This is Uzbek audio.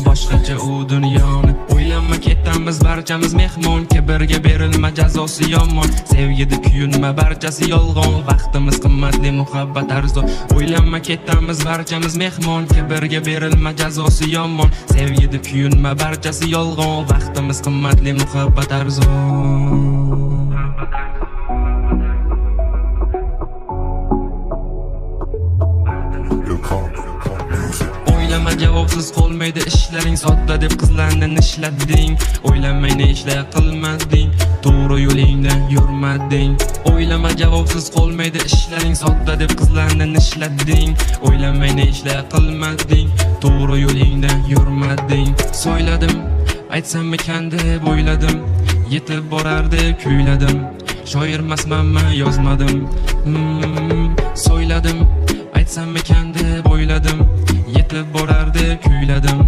boshqacha u dunyoni. O'ylanma ketamiz barchamiz mehmon, kibrga berilma jazosi yomon. Sevgida kuyunma barchasi yolg'on, vaqtimiz qimmatli muhabbat arzon. O'ylanma ketamiz barchamiz mehmon, kibrga berilma jazosi yomon. Sevgida kuyunma barchasi yolg'on, vaqtimiz qimmatli muhabbat arzon. O'ylama javobsiz qolmaydi ishlaring, sodda deb qizlarni nishlading. O'ylamay ne ishlar qilmading, to'g'ri yo'lingda yurmading. O'ylama javobsiz qolmaydi ishlaring, sodda deb qizlarni nishlading. O'ylamay ne ishlar qilmading, to'g'ri yo'lingda yurmading. So'yladim, aytsam ekan deb o'yladim, yetib borar deb kuyladim. Shoirmasmanmi yozmadim. So'yladim, aytsam ekan deb o'yladim, yetib borar deb kuyladim.